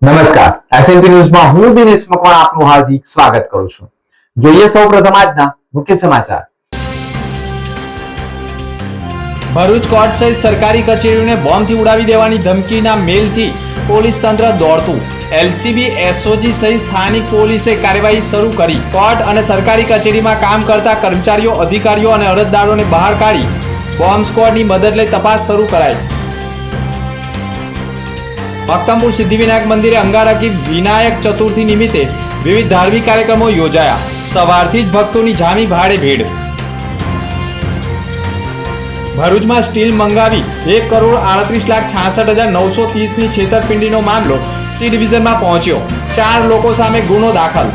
નમસ્કાર, એસએનપી ન્યૂઝમાં હું દિનેશ મકવાણા આપનું હાર્દિક સ્વાગત કરું છું. જોઈએ સૌપ્રથમ આજના મુખ્ય સમાચાર. ભરૂચ કોર્ટ સહિત સરકારી કચેરીઓને બોમ્બથી ઉડાવી દેવાની ધમકીના મેલથી પોલીસ તંત્ર દોડતું. એલસીબી, એસઓજી સહિત સ્થાનિક પોલીસે કાર્યવાહી શરૂ કરી. કોર્ટ અને સરકારી કચેરીમાં કામ કરતા કર્મચારીઓ, અધિકારીઓ અને અરજદારોને બહાર કાઢી બોમ્બ સ્ક્વોડની મદદ લઈ તપાસ શરૂ કરાઈ. મક્તમપુર સિદ્ધિવિનાયક મંદિરે અંગારકી વિનાયક ચતુર્થી નિમિત્તે વિવિધ ધાર્મિક કાર્યક્રમો યોજાયા. સવારથી જ ભક્તોની જામી ભાડે ભીડ. ભરૂચમાં સ્ટીલ મંગાવી 1,38,66,930ની છેતરપિંડીનો મામલો સી ડિવિઝનમાં પહોંચ્યો. 4 લોકો સામે ગુનો દાખલ.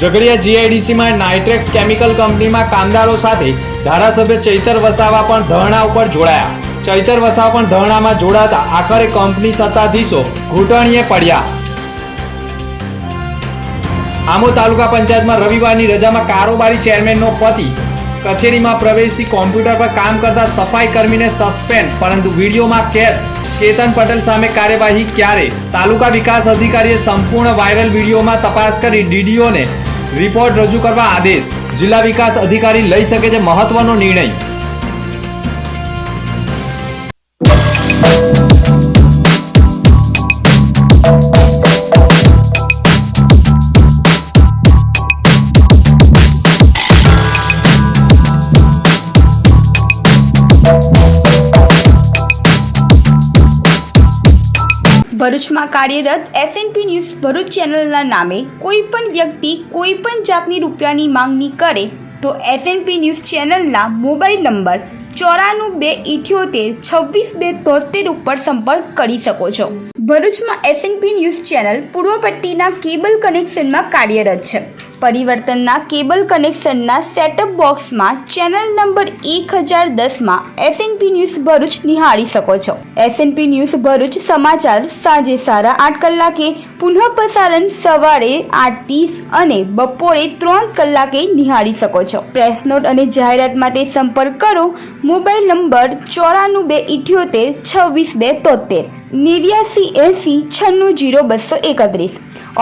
ઝઘડિયા જીઆઈડીસીમાં નાઇટ્રેક્સ કેમિકલ કંપનીમાં કામદારો સાથે ધારાસભ્ય ચૈતર વસાવા પણ ધરણા ઉપર જોડાયા. ચૈતર વસાવા પણ ધરણામાં જોડાતા આખરે કંપની સત્તાધીશો ઘૂંટણીએ પડ્યા. આમોદ તાલુકા પંચાયતમાં રવિવારની રજામાં કારોબારી ચેરમેનનો પતિ કચેરીમાં પ્રવેશી કોમ્પ્યુટર પર કામ કરતા સફાઈ કર્મીને સસ્પેન્ડ, પરંતુ વિડીયોમાં કેદ. કેતન પટેલ સામે કાર્યવાહી ક્યારે? તાલુકા વિકાસ અધિકારીએ સંપૂર્ણ વાયરલ વિડીયોમાં તપાસ કરી ડીડીઓને રિપોર્ટ રજૂ કરવા આદેશ. જિલ્લા વિકાસ અધિકારી લઈ શકે છે મહત્વનો નિર્ણય. ભરૂચમાં કાર્યરત એસએનપી ન્યૂઝ ભરૂચ ચેનલના નામે કોઈ પણ વ્યક્તિ કોઈ પણ જાતની રૂપિયાની માંગણી કરે તો એસએનપી ન્યૂઝ ચેનલના મોબાઈલ નંબર 9428762273 ઉપર સંપર્ક કરી શકો છો. ભરૂચમાં એસએનપી ન્યૂઝ ચેનલ પૂર્વ પટ્ટીના કેબલ કનેક્શનમાં કાર્યરત છે. પરિવર્તનના કેબલ કનેક્શનના સેટઅપ બોક્સમાં ચેનલ નંબર 1010માં એસએનપી ન્યૂઝ ભરૂચ નિહાળી શકો છો. એસએનપી ન્યૂઝ ભરૂચ સમાચાર સાંજે 8:30 કલાકે, પુનઃ પ્રસારણ સવારે 8:30 અને બપોરે 3 કલાકે નિહાળી શકો છો. પ્રેસ નોટ અને જાહેરાત માટે સંપર્ક કરો. Mobile number 9428762273 8980960231.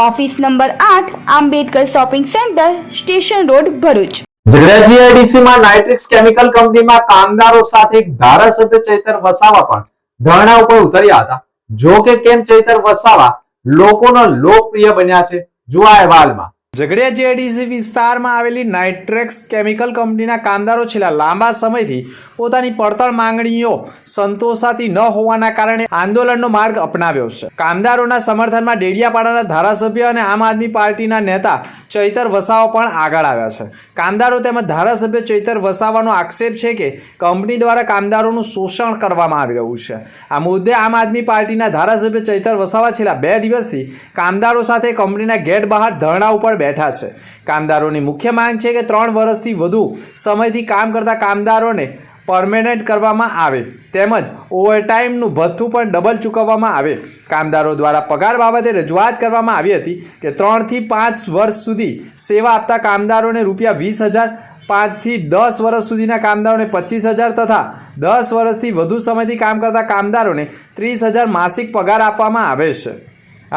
Office number 8, Ambedkar shopping centre, station road, Bharuch. Jhagadia જીઆઈડીસીમાં નાઇટ્રેક્સ કેમિકલ કંપનીમાં કામદારો સાથે ધારાસભ્ય ચૈતર વસાવા પણ ધરણા ઉપર ઉતર્યા હતા. જો કે કેમ ચૈતર વસાવા લોકોનો લોકપ્રિય બન્યા છે, જુઓ આ અહેવાલમાં. ઝઘડિયા જીઆઈડીસી વિસ્તારમાં આવેલી નાઇટ્રેક્સ કેમિકલ કંપનીના કામદારો છેલ્લા લાંબા સમયથી પોતાની પડતર માંગણીઓ સંતોષાતી ન હોવાના કારણે આંદોલનનો માર્ગ અપનાવ્યો છે. કામદારોના સમર્થનમાં ડેડિયાપાડાના ધારાસભ્ય અને આમ આદમી પાર્ટીના નેતા ચૈતર વસાવા પણ આગળ આવ્યા છે. કામદારો તેમજ ધારાસભ્ય ચૈતર વસાવાનો આક્ષેપ છે કે કંપની દ્વારા કામદારોનું શોષણ કરવામાં આવી રહ્યું છે. આ મુદ્દે આમ આદમી પાર્ટીના ધારાસભ્ય ચૈતર વસાવા છેલ્લા 2 દિવસથી કામદારો સાથે કંપનીના ગેટ બહાર ધરણા ઉપર બેઠા છે. કામદારોની મુખ્ય માંગ છે કે 3 વર્ષથી વધુ સમયથી કામ કરતા કામદારોને પરમેનન્ટ કરવામાં આવે તેમજ ઓવરટાઈમનું ભથ્થું પણ ડબલ ચૂકવવામાં આવે. કામદારો દ્વારા પગાર બાબતે રજૂઆત કરવામાં આવી હતી કે 3 થી 5 વર્ષ સુધી સેવા આપતા કામદારોને ₹20,000, 5 થી 10 વર્ષ સુધીના કામદારોને 25,000 તથા 10 વર્ષથી વધુ સમયથી કામ કરતા કામદારોને 30,000 માસિક પગાર આપવામાં આવે છે.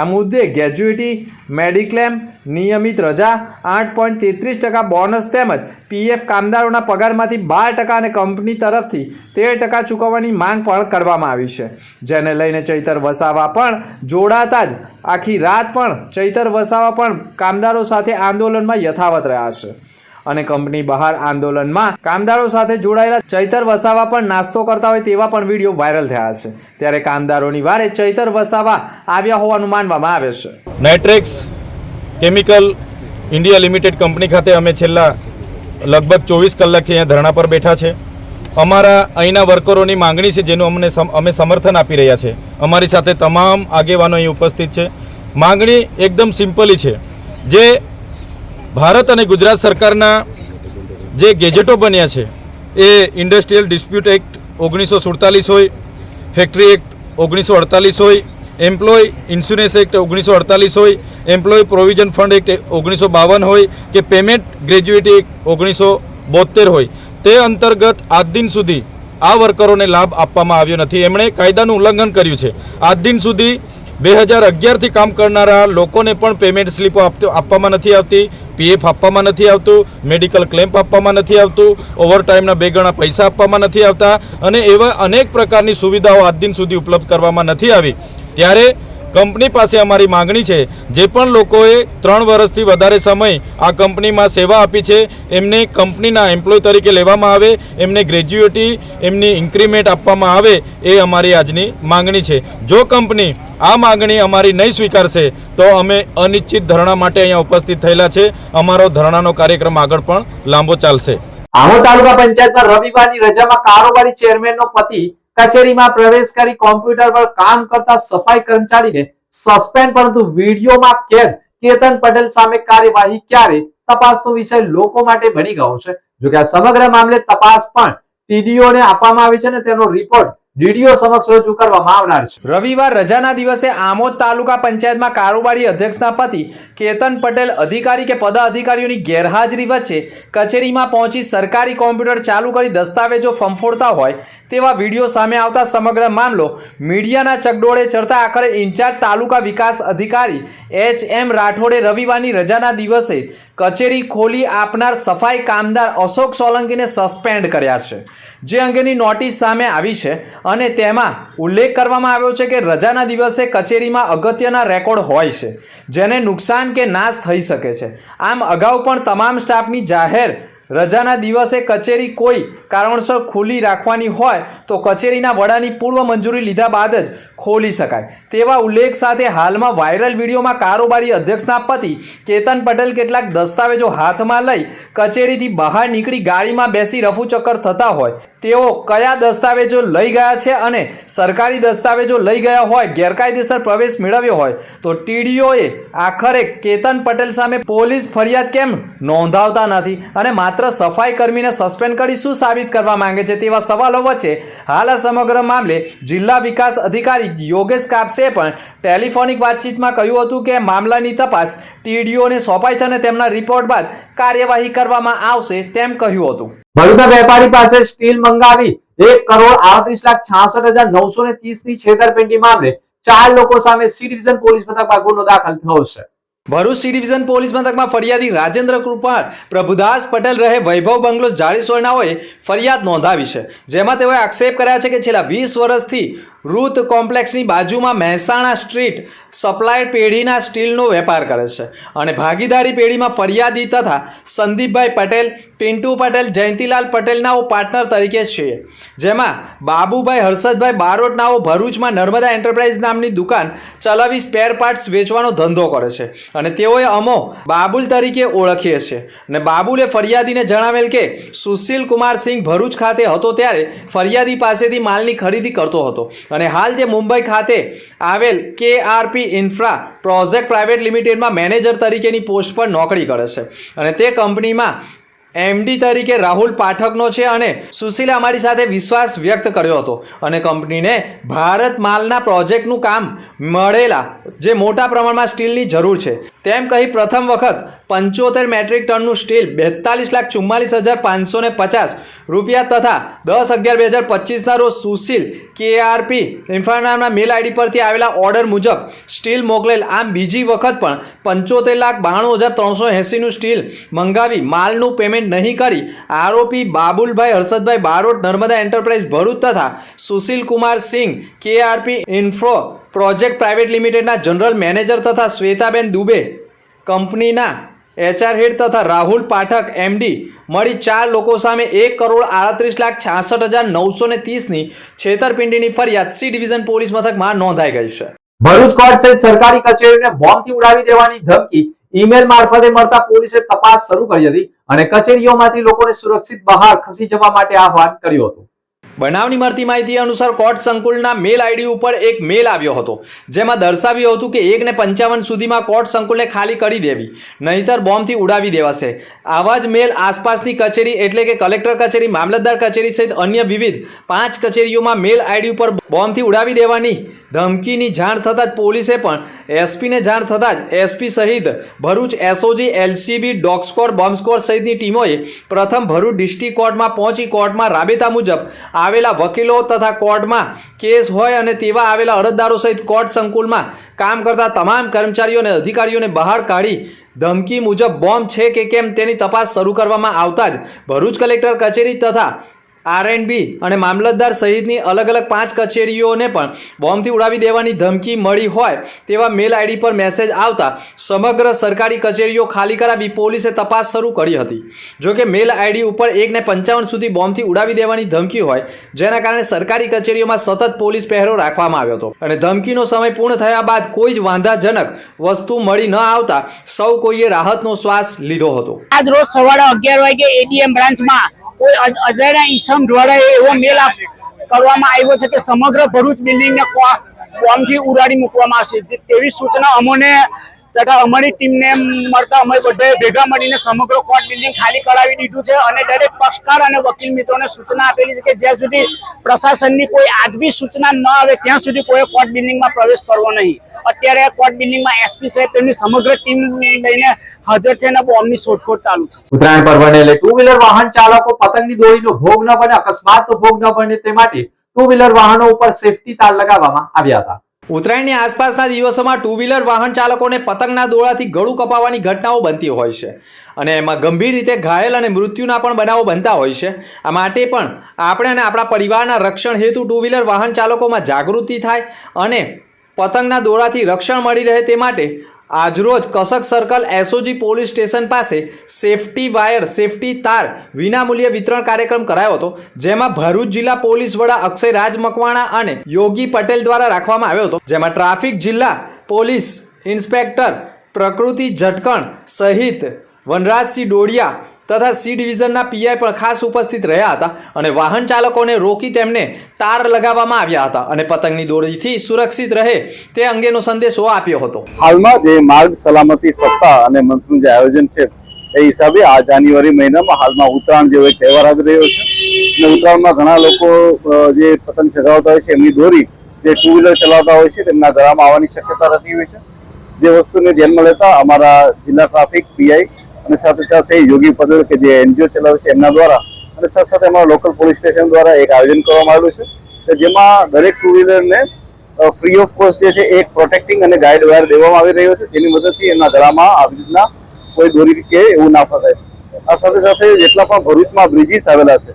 આ મુદ્દે ગ્રેજ્યુટી, મેડિક્લેમ, નિયમિત રજા, 8.33% બોનસ તેમજ પીએફ કામદારોના પગારમાંથી 12% અને કંપની તરફથી 13% ચૂકવવાની માંગ પણ કરવામાં આવી છે. જેને લઈને ચૈતર વસાવા પણ જોડાતા જ આખી રાત પણ ચૈતર વસાવા પણ કામદારો સાથે આંદોલનમાં યથાવત રહ્યા છે અને કંપની બહાર આંદોલનમાં કામદારો સાથે જોડાયેલા ચૈતર વસાવા પણ નાસ્તો કરતા હોય તેવા પણ વિડીયો વાયરલ થયા છે. ત્યારે કામદારોની વારે ચૈતર વસાવા આવ્યા હોવાનું માનવામાં આવે છે. Nitrex chemical India limited company ખાતે અમે છેલ્લા લગભગ 24 કલાકથી અહીંયા ધરણા પર બેઠા છે. અમારા અહીંના વર્કરોની માંગણી છે જેનું અમે સમર્થન આપી રહ્યા છે. અમારી સાથે તમામ આગેવાનો અહીં ઉપસ્થિત છે. માંગણી એકદમ સિમ્પલી છે. જે ભારત અને ગુજરાત સરકારના જે ગેજેટો બન્યા છે એ ઇન્ડસ્ટ્રીયલ ડિસ્પ્યુટ એક્ટ 1947 હોય, ફેક્ટરી એક્ટ 1948 હોય, એમ્પ્લોય ઇન્સ્યોરન્સ એક્ટ 1948 હોય, એમ્પ્લોય પ્રોવિઝન ફંડ એક્ટ 1952 હોય કે પેમેન્ટ ગ્રેજ્યુએટી એક્ટ 1972 હોય, તે અંતર્ગત આજ દિન સુધી આ વર્કરોને લાભ આપવામાં આવ્યો નથી. એમણે કાયદાનું ઉલ્લંઘન કર્યું છે. આજ દિન સુધી 2011થી કામ કરનારા લોકોને પણ પેમેન્ટ સ્લીપો આપવામાં નથી આવતી, પીએફ આપવામાં નથી આવતું, મેડિકલ ક્લેમ આપવામાં નથી આવતું, ઓવરટાઈમના 2 ગણા પૈસા આપવામાં નથી આવતા અને એવા અનેક પ્રકારની સુવિધાઓ આજ દિન સુધી ઉપલબ્ધ કરવામાં નથી આવી. ત્યારે કંપની પાસે અમારી માંગણી છે, જે પણ લોકોએ 3 વર્ષથી વધારે સમય આ કંપનીમાં સેવા આપી છે એમને કંપનીના એમ્પ્લોય તરીકે લેવામાં આવે, એમને ગ્રેજ્યુએટી, એમની ઇન્ક્રીમેન્ટ આપવામાં આવે, એ અમારી આજની માંગણી છે. જો કંપની આ માંગણી અમારી નહીં સ્વીકારશે તો અમે અનિશ્ચિત ધરણા માટે અહીંયા ઉપસ્થિત થયેલા છે. અમારો ધરણાનો કાર્યક્રમ આગળ પણ લાંબો ચાલશે. આમોદ તાલુકા પંચાયતમાં રવિવારની રજામાં કારોબારી ચેરમેનનો પતિ કચેરીમાં પ્રવેશ કરી કોમ્પ્યુટર પર કામ કરતા સફાઈ કર્મચારીને સસ્પેન્ડ, પરંતુ વિડીયોમાં કેદ કેતન પટેલ સામે કાર્યવાહી ક્યારે? તપાસનો વિષય લોકો માટે બની ગયો છે. જોકે આ સમગ્ર મામલે તપાસ પણ ટીડીઓને આપવામાં આવી છે અને તેનો રિપોર્ટ ડીડીઓ સમક્ષ રજૂ કરવામાં આવનાર છે. રવિવાર રજાના દિવસે આમોદ તાલુકા પંચાયતમાં કારોબારી અધ્યક્ષના પતિ કેતન પટેલ અધિકારી કે પદાધિકારીઓની ગેરહાજરી વચ્ચે કચેરીમાં પહોંચી સરકારી કોમ્પ્યુટર ચાલુ કરી દસ્તાવેજો ફંફોડતા હોય તેવા વિડીયો સામે આવતા સમગ્ર મામલો મીડિયાના ચકડોળે ચડતા આખરે ઇન્ચાર્જ તાલુકા વિકાસ અધિકારી HM રાઠોડે રવિવારની રજાના દિવસે કચેરી ખોલી આપનાર સફાઈ કામદાર અશોક સોલંકીને સસ્પેન્ડ કર્યા છે. જે અંગેની નોટિસ સામે આવી છે અને તેમાં ઉલ્લેખ કરવામાં આવ્યો છે કે રજાના દિવસે કચેરીમાં અગત્યના રેકોર્ડ હોય છે જેને નુકસાન કે નાશ થઈ શકે છે. આમ અગાઉ પણ તમામ સ્ટાફની જાહેર રજાના દિવસે કચેરી કોઈ કારણસર ખુલ્લી રાખવાની હોય તો કચેરીના વડાની પૂર્વ મંજૂરી લીધા બાદ જ ખોલી શકાય તેવા ઉલ્લેખ સાથે હાલમાં વાયરલ વિડીયોમાં કારોબારી અધ્યક્ષના પતિ કેતન પટેલ કેટલાક દસ્તાવેજો હાથમાં લઈ કચેરીથી બહાર નીકળી ગાડીમાં બેસી રફુચક્કર થતા હોય તેઓ કયા દસ્તાવેજો લઈ ગયા છે અને સરકારી દસ્તાવેજો લઈ ગયા હોય, ગેરકાયદેસર પ્રવેશ મેળવ્યો હોય તો ટીડીઓએ આખરે કેતન પટેલ સામે પોલીસ ફરિયાદ કેમ નોંધાવતા નથી અને માત્ર સફાઈ કર્મીને સસ્પેન્ડ કરી શું સાબિત કરવા માંગે છે તેવા સવાલો વચ્ચે હાલ આ સમગ્ર મામલે જિલ્લા વિકાસ અધિકારી યોગેશ કાપસે પણ ટેલિફોનિક વાતચીતમાં કહ્યું હતું કે મામલાની તપાસ ટીડીઓને સોંપાઈ છે અને તેમના રિપોર્ટ બાદ કાર્યવાહી કરવામાં આવશે તેમ કહ્યું હતું. ભરૂચના વેપારી પાસે સ્ટીલ મંગાવી 1,38,66,930 ની છેતરપિંડી મામલે 4 લોકો સામે સી ડિવિઝન પોલીસ મથકમાં ગુનો દાખલ થયો છે. ભરૂચ સી ડિવિઝન પોલીસ મથકમાં ફરિયાદી રાજેન્દ્ર કૃપાલ પ્રભુદાસ પટેલ રહે વૈભવ બંગલોઝ જાળીસોરનાઓએ ફરિયાદ નોંધાવી છે, જેમાં તેઓએ આક્ષેપ કર્યા છે કે છેલ્લા 20 વર્ષથી રૂત કોમ્પ્લેક્સની બાજુમાં મહેસાણા સ્ટ્રીટ સપ્લાયર પેઢીના સ્ટીલનો વેપાર કરે છે અને ભાગીદારી પેઢીમાં ફરિયાદી તથા સંદીપભાઈ પટેલ, પિન્ટુ પટેલ, જયંતિલાલ પટેલનાઓ પાર્ટનર તરીકે છે, જેમાં બાબુભાઈ હર્ષદભાઈ બારોટનાઓ ભરૂચમાં નર્મદા એન્ટરપ્રાઇઝ નામની દુકાન ચલાવી સ્પેર પાર્ટ્સ વેચવાનો ધંધો કરે છે અને તેઓએ અમો બાબુલ તરીકે ઓળખીએ છીએ અને બાબુલે ફરિયાદીને જણાવેલ કે સુશીલ કુમાર સિંહ ભરૂચ ખાતે હતો ત્યારે ફરિયાદી પાસેથી માલની ખરીદી કરતો હતો અને હાલ જે મુંબઈ ખાતે આવેલ KRP ઇન્ફ્રા પ્રોજેક્ટ પ્રાઇવેટ લિમિટેડમાં મેનેજર તરીકેની પોસ્ટ પર નોકરી કરે છે અને તે કંપનીમાં MD તરીકે રાહુલ પાઠકનો છે અને સુશીલે અમારી સાથે વિશ્વાસ વ્યક્ત કર્યો હતો અને કંપનીને ભારત માલના પ્રોજેક્ટનું કામ મળેલા જે મોટા પ્રમાણમાં સ્ટીલની જરૂર છે તેમ કહી પ્રથમ વખત 75 મેટ્રિક ટનનું સ્ટીલ 42,44,550 રૂપિયા તથા 10/11/2025ના રોજ સુશીલ KRP ઇન્ફ્રાના મેલ ID પરથી આવેલા ઓર્ડર મુજબ સ્ટીલ મોકલેલ. આમ બીજી વખત પણ 75,92,380નું સ્ટીલ મંગાવી માલનું પેમેન્ટ નહીં કરી આરોપી બાબુલભાઈ હર્ષદભાઈ બારોટ નર્મદા એન્ટરપ્રાઇઝ ભરૂચ તથા Sushil Kumar Singh KRP ઇન્ફ્રો project private લિમિટેડના જનરલ મેનેજર તથા શ્વેતાબેન દુબે કંપનીના HR હેડ તથા રાહુલ પાઠક MD મળી 4 લોકો સામે 1,38,66,930 ની છેતરપિંડીની ફરિયાદ સી ડિવિઝન પોલીસ મથકમાં નોંધાઈ ગઈ છે. ભરૂચ કોર્ટ સહિત સરકારી કચેરીને બોમ્બથી ઉડાવી દેવાની ધમકી ઈમેલ મારફતે મળતા પોલીસે તપાસ શરૂ કરી હતી અને કચેરીઓમાંથી લોકોને સુરક્ષિત બહાર ખસી જવા માટે આહવાન કર્યું હતું. બનાવની મળતી માહિતી અનુસાર કોર્ટ સંકુલના મેલ ID ઉપર એક મેલ આવ્યો હતો જેમાં દર્શાવ્યું હતું કે 1:55 સુધીમાં કોર્ટ સંકુલને ખાલી કરી દેવી નહીતર બોમ્બથી ઉડાવી દેવાશે. આવા જ મેલ આસપાસની કચેરી એટલે કે કલેક્ટર કચેરી, મામલતદાર કચેરી સહિત અન્ય વિવિધ 5 કચેરીઓમાં મેલ ID ઉપર બોમ્બથી ઉડાવી દેવાની ધમકીની જાણ થતાં જ પોલીસે પણ SPને જાણ થતાં જ SP સહિત Bharuch SOG, LCB, dog squad, bomb squad સહિતની ટીમોએ પ્રથમ ભરૂચ ડિસ્ટ્રિક્ટ કોર્ટમાં પહોંચી કોર્ટમાં રાબેતા મુજબ આવેલા વકીલો તથા કોર્ટમાં કેસ હોય અને તેવા આવેલા અરજદારો સહિત કોર્ટ સંકુલમાં કામ કરતા તમામ કર્મચારીઓ અને અધિકારીઓને બહાર કાઢી ધમકી મુજબ બોમ્બ છે કે કેમ તેની તપાસ શરૂ કરવામાં આવતા જ ભરૂચ કલેક્ટર કચેરી તથા R&B અને મામલતદાર સહિતની અલગ અલગ 5 કચેરીઓને પણ બોમ્બથી ઉડાવી દેવાની ધમકી મળી હોય તેવા મેલ આઈડી પર મેસેજ આવતા સમગ્ર સરકારી કચેરીઓ ખાલી કરાવી પોલીસે તપાસ શરૂ કરી હતી. જો કે મેલ આઈડી ઉપર 1:55 સુધી બોમ્બથી ઉડાવી દેવાની ધમકી હોય જેના કારણે સરકારી કચેરીઓમાં સતત પોલીસ પહેરો રાખવામાં આવ્યો હતો અને ધમકીનો સમય પૂર્ણ થયા બાદ કોઈ જ વાંધાજનક વસ્તુ મળી ન આવતા સૌ કોઈએ રાહતનો શ્વાસ લીધો હતો. આજ રોજ સવારે 11 વાગે ADM બ્રાન્ચમાં કોઈ અજાણ્યા ઈસમ દ્વારા એવો મેલ કરવામાં આવ્યો છે કે સમગ્ર ભરૂચ બિલ્ડિંગને બોમ્બથી ઉડાડી મૂકવામાં આવશે તેવી સૂચના અમને તથા અમારી ટીમને મળતા અમે બધાએ ભેગા મળીને સમગ્ર કોર્ટ બિલ્ડિંગ ખાલી કરાવી દીધું છે અને દરેક પક્ષકાર અને વકીલ મિત્રોને સૂચના આપેલી છે કે જ્યાં સુધી પ્રશાસનની કોઈ આગવી સૂચના ન આવે ત્યાં સુધી કોઈ કોર્ટ બિલ્ડિંગમાં પ્રવેશ કરવો નહીં. અત્યારે કોર્ટ બિલ્ડિંગમાં SP સાહેબ તેમની સમગ્ર ટીમ લઈને હાજર છે અને બોમ્બની શોધખોળ ચાલુ છે. ઉત્તરાયણ પર્વને લઈ ટુ વ્હીલર વાહન ચાલકો પતંગની દોરીનો ભોગ ન બને, અકસ્માતનો ભોગ ન બને તે માટે ટુ વ્હીલર વાહનો ઉપર સેફટી તાર લગાવવામાં આવ્યા હતા. ઉત્તરાયણની આસપાસના દિવસોમાં ટુ વ્હીલર વાહન ચાલકોને પતંગના દોરાથી ગળું કપાવવાની ઘટનાઓ બનતી હોય છે અને એમાં ગંભીર રીતે ઘાયલ અને મૃત્યુના પણ બનાવો બનતા હોય છે. આ માટે પણ આપણે અને આપણા પરિવારના રક્ષણ હેતુ ટુ વ્હીલર વાહન ચાલકોમાં જાગૃતિ થાય અને પતંગના દોરાથી રક્ષણ મળી રહે તે માટે આજરોજ કસક સર્કલ SOG પોલીસ સ્ટેશન પાસે સેફટી વાયર સેફટી તાર વિનામૂલ્યે વિતરણ કાર્યક્રમ કરાયો હતો જેમાં ભરૂચ જિલ્લા પોલીસ વડા અક્ષય રાજ મકવાણા અને યોગી પટેલ દ્વારા રાખવામાં આવ્યો હતો. જેમાં ટ્રાફિક જિલ્લા પોલીસ ઇન્સ્પેક્ટર પ્રકૃતિ ઝટકણ સહિત વનરાજસિંહ ડોડિયા તથા C ડિવિઝનના PI પણ ખાસ ઉપસ્થિત રહ્યા હતા અને વાહન ચાલકોને રોકી તેમને તાર લગાવવામાં આવ્યા હતા અને પતંગની દોરીથી સુરક્ષિત રહે તે અંગેનો સંદેશો આપ્યો હતો. હાલમાં જે માર્ગ સલામતી સપ્તાહ અને મંથનું જે આયોજન છે એ હિસાબે આ જાન્યુઆરી મહિનામાં હાલમાં ઉત્તરાયણ જેવો એક તહેવાર આવી રહ્યો છે અને ઉત્તરાયણમાં ઘણા લોકો જે પતંગ ચગાવતા હોય છે એમની દોરી જે ટુ વ્હીલર ચલાવતા હોય છે તેમના ગળામાં આવવાની શક્યતા રહેતી હોય છે. જે વસ્તુને ધ્યાનમાં લેતા અમારા જિલ્લા ટ્રાફિક PI અને સાથે સાથે યોગી પટેલ કે જે NGO ચલાવે છે એમના દ્વારા અને સાથે સાથે અમારા લોકલ પોલીસ સ્ટેશન દ્વારા એક આયોજન કરવામાં આવ્યું છે કે જેમાં દરેક ટુ વ્હીલરને ફ્રી ઓફ કોસ્ટ જે છે એક પ્રોટેક્ટિંગ અને ગાઈડ વાયર દેવામાં આવી રહ્યો છે જેની મદદથી એમના ગળામાં આવી રીતના કોઈ દોરી કે એવું ના ફસાય. આ સાથે સાથે જેટલા પણ ભરૂચમાં બ્રિજીસ આવેલા છે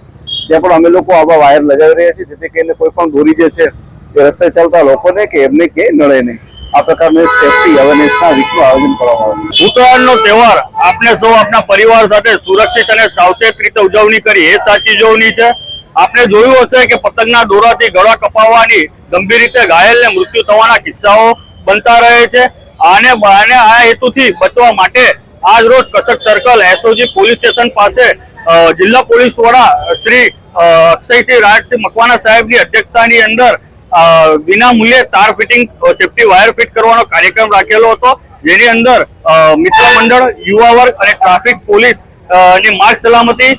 ત્યાં પણ અમે લોકો આવા વાયર લગાવી રહ્યા છીએ જેથી કરીને કોઈ પણ દોરી જે છે એ રસ્તે ચાલતા લોકોને કે એમને કે નડે નહીં. આ પ્રકારનું એક સેફટી અવેરનેસના વીકનું આયોજન કરવામાં આવ્યું છે. ઉત્તરાયણનો તહેવાર આપણે સૌ આપણા પરિવાર સાથે સુરક્ષિત અને સાવચેત રીતે ઉજવણી કરી એ સાચી ઉજવણી છે. આપણે જોયું હશે કે પતંગના દોરાથી ગળા કપાવવાની ગંભીર રીતે ઘાયલ ને મૃત્યુ થવાના કિસ્સાઓ બનતા રહે છે. આને આ હેતુથી બચવા માટે આજ રોજ કસક સર્કલ SOG પોલીસ સ્ટેશન પાસે જિલ્લા પોલીસ વડા શ્રી અક્ષયસિંહ રાજસિંહ મકવાણા સાહેબની અધ્યક્ષતાની અંદર વિના મૂલ્યે તાર ફિટિંગ સેફટી વાયર ફિટ કરવાનો કાર્યક્રમ રાખેલો હતો જેની અંદર મિત્ર મંડળ યુવા વર્ગ અને ટ્રાફિક પોલીસ ની માર્ગ સલામતી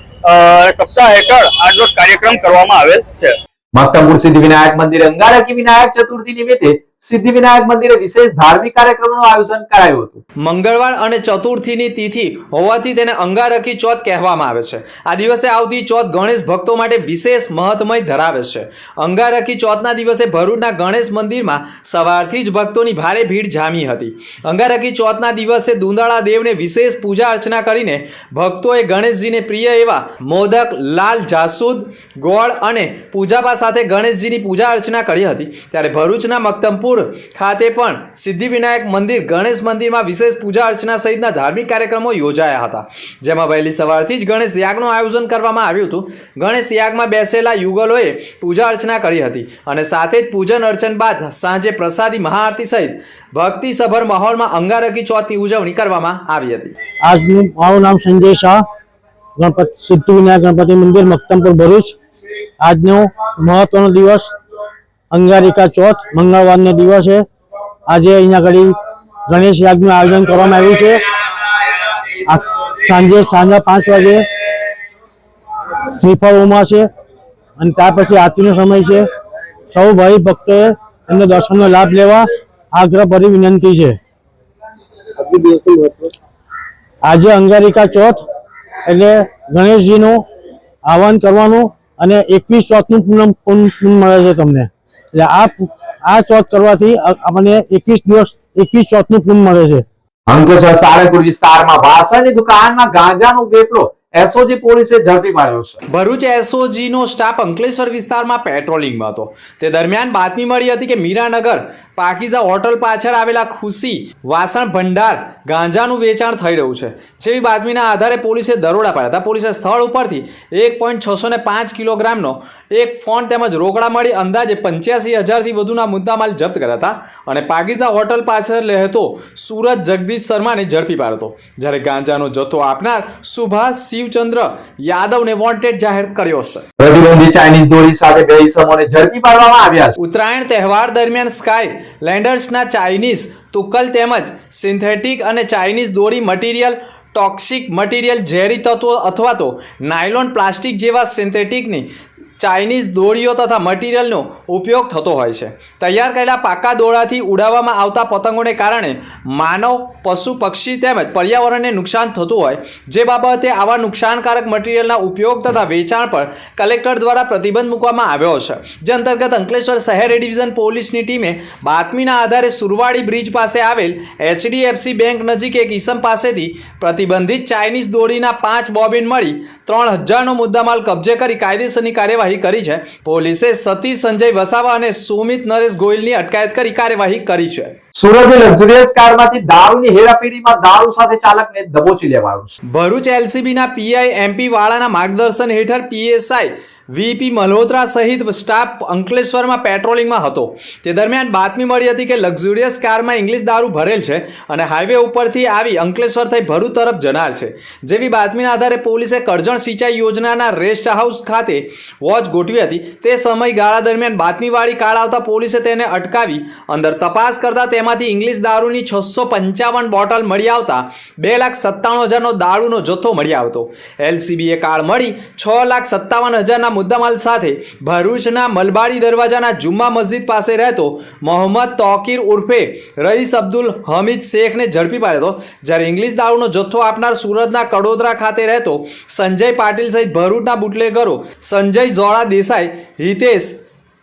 સપ્તાહ હેઠળ આજનો કાર્યક્રમ કરવામાં આવેલ છે. મક્તમપુર સિદ્ધિવિનાયક મંદિરે અંગારકી વિનાયક ચતુર્થી નિમિત્તે સિદ્ધિવિનાયક મંદિરે વિશેષ ધાર્મિક કાર્યક્રમનું આયોજન કરાયું હતું. મંગળવાર અને ચતુર્થીની તિથિ હોવાથી તેને અંગારકી ચોથ કહેવામાં આવે છે. આ દિવસે આવતી ચોથ ગણેશ ભક્તો માટે વિશેષ મહત્મય ધરાવે છે. અંગારકી ચોથના દિવસે ભરૂચના ગણેશ મંદિરમાં સવારથી જ ભક્તોની ભારે ભીડ જામી હતી. અંગારકી ચોથના દિવસે દુંદાળા દેવને વિશેષ પૂજા અર્ચના કરીને ભક્તોએ ગણેશજીને પ્રિય એવા મોદક, લાલ જાસૂદ, ગોળ અને પૂજાપા સાથે ગણેશજીની પૂજા અર્ચના કરી હતી. ત્યારે ભરૂચના મક્તમપુર ખાતે પણ સિદ્ધિવિનાયક મંદિર ગણેશ મંદિરમાં વિશેષ પૂજા અર્ચના સહિતના ધાર્મિક કાર્યક્રમો યોજાયા હતા. જેમાં વહેલી સવારથી જ ગણેશ યાગનું આયોજન કરવામાં આવ્યું હતું. ગણેશ યાગમાં બેસેલા યુગલોએ પૂજા અર્ચના કરી હતી અને સાથે જ પૂજન અર્ચન બાદ સાંજે પ્રસાદી મહાઆરતી સહિત ભક્તિસભર માહોલમાં અંગારકી ચોથની ઉજવણી કરવામાં આવી હતી. આજનું મારું નામ સંજય શાહ, ગણપતિ સિદ્ધિવિનાયક ગણપતિ મંદિર મક્તમપુર ભરૂચ. આજનો મહત્વનો દિવસ અંગારિકા ચોથ મંગળવારનો દિવસ છે. આજે અહીંયા આગળ ગણેશ યાગનું આયોજન કરવામાં આવ્યું છે. સાંજે 5 વાગે શ્રીફળ હોમા છે અને ત્યાર પછી આરતીનો સમય છે. સૌ ભાઈ ભક્તોએ એમને દર્શનનો લાભ લેવા આગ્રહભરી વિનંતી છે. આજે અંગારિકા ચોથ એટલે ગણેશજીનું આહવાન કરવાનું અને 21 ચોથનું પૂન મળે છે તમને. એટલે આ ચોથ કરવાથી આપણને 21 ચોથનું પૂન મળે છે. અંકલેશ્વર સાળંગપુર વિસ્તારમાં વાસણની દુકાનમાં ગાંજાનો વેપલો એસઓજી પોલીસે ઝડપી પાડ્યો છે. ભરૂચ એસઓજીનો સ્ટાફ અંકલેશ્વર વિસ્તારમાં પેટ્રોલિંગમાં હતો. તે દરમિયાન બાતમી મળી હતી કે મીરાનગર પાકીઝા હોટલ પાછળ આવેલા ખુશી વાસણ ભંડાર ગાંજાનું વેચાણ થઈ રહ્યું છે. જેવી બાતમીના આધારે પોલીસે દરોડા પાડ્યા હતા. પોલીસે સ્થળ ઉપરથી 1.605 કિલોગ્રામનો એક ફોન તેમજ રોકડા મળી અંદાજે 85,000થી વધુના મુદ્દામાલ જપ્ત કર્યા હતા અને પાકીઝા હોટલ પાછળ રહેતો સુરત જગદીશ શર્માને ઝડપી પાડ્યો હતો. જ્યારે ગાંજાનો જથ્થો આપનાર સુભાષ શિવચંદ્ર યાદવને વોન્ટેડ જાહેર કર્યો છે. પ્રતિબંધિત ચાઇનીઝ દોરી સાથે 2 ઇસમોને ઝડપી પાડવામાં આવ્યા છે. ઉત્તરાયણ તહેવાર દરમિયાન સ્કાય લેન્ડર્સના ચાઇનીઝ તુક્કલ તેમજ સિન્થેટિક અને ચાઇનીઝ દોરી મટીરિયલ, ટોક્સિક મટીરિયલ, ઝેરી તત્વો અથવા તો નાયલોન, પ્લાસ્ટિક જેવા સિન્થેટિકની ચાઇનીઝ દોરીઓ તથા મટીરિયલનો ઉપયોગ થતો હોય છે. તૈયાર કરેલા પાકા દોરાથી ઉડાવવામાં આવતા પતંગોને કારણે માનવ, પશુ, પક્ષી તેમજ પર્યાવરણને નુકસાન થતું હોય, જે બાબતે આવા નુકસાનકારક મટીરિયલના ઉપયોગ તથા વેચાણ પર કલેક્ટર દ્વારા પ્રતિબંધ મૂકવામાં આવ્યો છે. જે અંતર્ગત અંકલેશ્વર શહેર ડિવિઝન પોલીસની ટીમે બાતમીના આધારે સુરવાડી બ્રિજ પાસે આવેલ HDFC બેંક નજીક એક ઈસમ પાસેથી પ્રતિબંધિત ચાઇનીઝ દોરીના 5 બોબિન મળી 3,000નો મુદ્દામાલ કબજે કરી કાયદેસરની કાર્યવાહી કરી છે. પોલીસે સતીશ સંજય વસાવા અને સુમિત નરેશ ગોયલની અટકાયત કરી કાર્યવાહી કરી છે. સુરતની લક્ઝુરિયસ કારમાંથી દારૂની હેરાફેરીમાં દારૂ સાથે ચાલકને દબોચી લેવાયો છે. ભરૂચ LCBના PI MP વાળાના માર્ગદર્શન હેઠળ PSI VP મલ્હોત્રા સહિત સ્ટાફ અંકલેશ્વરમાં પેટ્રોલિંગમાં હતો. તે દરમિયાન બાતમી મળી હતી કે લક્ઝુરિયસ કારમાં ઇંગ્લિશ દારૂ ભરેલ છે અને હાઈવે ઉપરથી આવી અંકલેશ્વર થઈ ભરૂચ તરફ જનાર છે. જેવી બાતમીના આધારે પોલીસે કરજણ સિંચાઈ યોજનાના રેસ્ટ હાઉસ ખાતે વોચ ગોઠવી હતી. તે સમયગાળા દરમિયાન બાતમીવાળી કાર આવતા પોલીસે તેને અટકાવી અંદર તપાસ કરતા તેમાંથી ઇંગ્લિશ દારૂની 655 બોટલ મળી આવતા 2,97,000નો દારૂનો જથ્થો મળી આવતો. LCBએ કાર મળી 6,57,000ના મુદ્દામાલ સાથે ભરૂચના મલબારી દરવાજાના જુમ્મા મસ્જિદ પાસે રહેતો મોહમ્મદ તોકીર ઉર્ફે રઈસ અબ્દુલ હમીદ શેખને ઝડપી પાડ્યો હતો. જ્યારે ઇંગ્લિશ દારૂનો જથ્થો આપનાર સુરતના કડોદરા ખાતે રહેતો સંજય પાટીલ સહિત ભરૂચના બુટલેગરો સંજય ઝોળા દેસાઈ, હિતેશ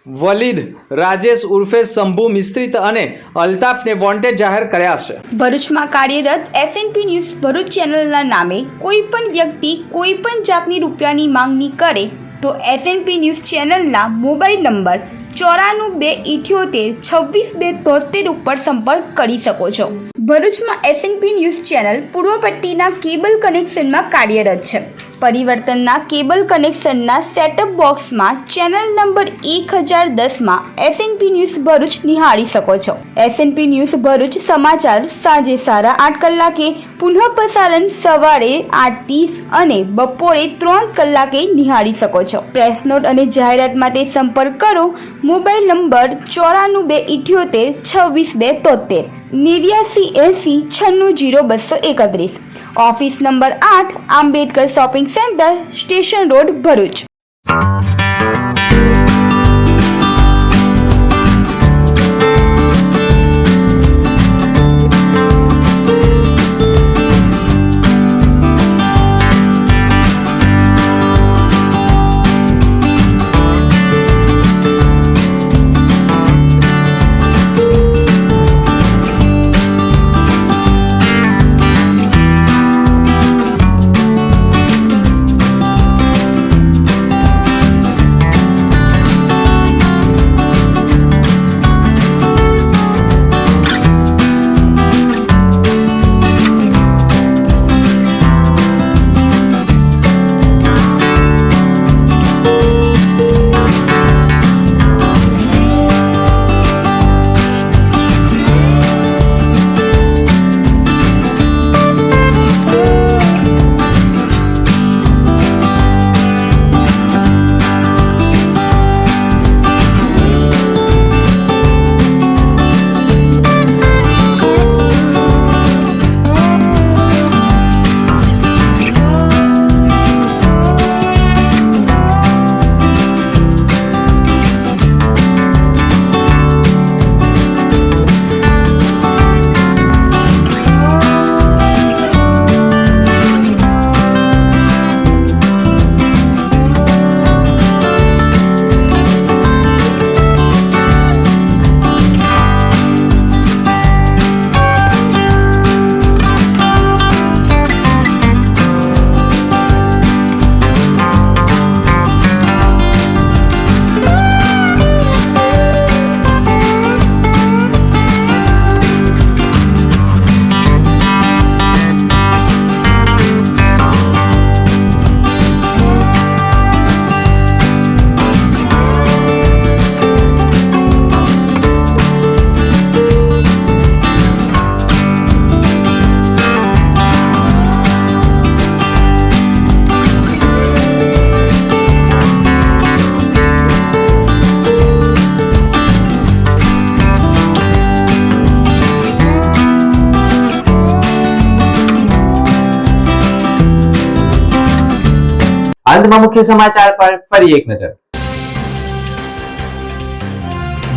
વલીદ, રાજેશ ઉર્ફે શંભુ મિસ્ત્રી અને અલ્તાફને વોન્ટેડ જાહેર કર્યા છે. ભરૂચમાં કાર્યરત SNP ન્યૂઝ ભરૂચ ચેનલના નામે કોઈ પણ વ્યક્તિ કોઈ પણ જાતની રૂપિયાની માંગણી કરે તો SNP ન્યૂઝ ચેનલના મોબાઈલ નંબર 9428762273 ઉપર સંપર્ક કરી શકો છો. ભરૂચમાં SNP ન્યૂઝ ચેનલ પૂર્વ પટ્ટીના કેબલ કનેક્શનમાં કાર્યરત છે. પરિવર્તનના કેબલ કનેક્શનના સેટઅપ બોક્સમાં ચેનલ નંબર 1010માં SNP ન્યૂઝ ભરૂચ નિહાળી શકો છો. SNP ન્યૂઝ ભરૂચ સમાચાર સાંજે 8:30 કલાકે, પુનઃ પ્રસારણ સવારે 8:30 અને બપોરે 3 કલાકે નિહાળી શકો છો. પ્રેસ નોટ અને જાહેરાત માટે સંપર્ક કરો. Mobile number 9428762273 8980960231. Office number 8 Ambedkar shopping centre, station road, Bharuch. અંતમાં મુખ્ય સમાચાર પર ફરી એક નજર.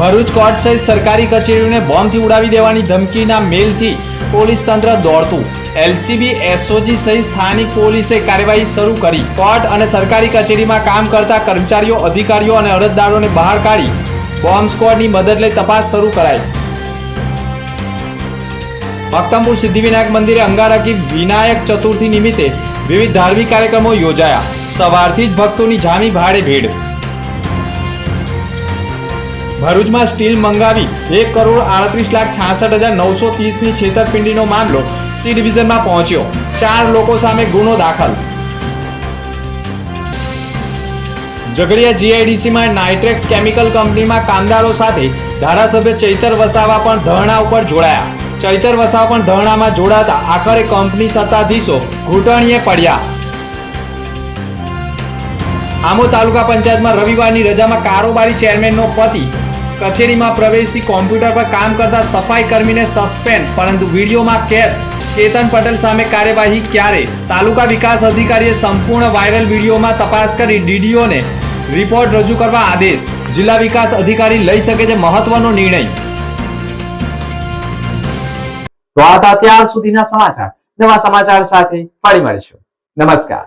ભરૂચ કોર્ટ સહિત સરકારી કચેરીઓને બોમ્બથી ઉડાવી દેવાની ધમકીના મેલથી પોલીસ તંત્ર દોડતું. એલસીબી, એસઓજી સહિત સ્થાનિક પોલીસે કાર્યવાહી શરૂ કરી. કોર્ટ અને સરકારી કચેરીમાં કામ કરતા કર્મચારીઓ, અધિકારીઓ અને અરજદારોને બહાર કાઢી બોમ્બ સ્ક્વોડની મદદ લઈ તપાસ શરૂ કરાઈ. મક્તમપુર સિદ્ધિવિનાયક મંદિરે અંગારકી વિનાયક ચતુર્થી નિમિત્તે વિવિધ ધાર્મિક કાર્યક્રમો યોજાયા. સવારથી જ ભક્તોની જામી ભાડે ભીડ. ભરૂચમાં સ્ટીલ મંગાવી 1,38,66,930ની છેતરપિંડીનો મામલો સી ડિવિઝનમાં પહોંચ્યો. 4 લોકો સામે ગુનો દાખલ. ઝઘડિયા જીઆઈડીસીમાં નાઇટ્રેક્સ કેમિકલ કંપનીમાં કામદારો સાથે ધારાસભ્ય ચૈતર વસાવા પણ ધરણા ઉપર જોડાયા. ચૈતર વસાવા પણ ધરણામાં જોડાતા આખરે કંપની સત્તાધીશો ઘૂંટણીએ પડ્યા. આમોદ તાલુકા પંચાયતમાં રવિવારની રજામાં કારોબારી ચેરમેનનો પતિ કચેરીમાં પ્રવેશી કોમ્પ્યુટર પર કામ કરતા સફાઈ કર્મીને સસ્પેન્ડ, પરંતુ વિડીયોમાં કેદ. કેતન પટેલ સામે કાર્યવાહી ક્યારે? તાલુકા વિકાસ અધિકારીએ સંપૂર્ણ વાયરલ વિડીયોમાં તપાસ કરી ડીડીઓને રિપોર્ટ રજૂ કરવા આદેશ. જિલ્લા વિકાસ અધિકારી લઈ શકે છે મહત્વનો નિર્ણય. તો આ હતા અત્યાર સુધીના સમાચાર. નવા સમાચાર સાથે ફરી મળીશું. નમસ્કાર.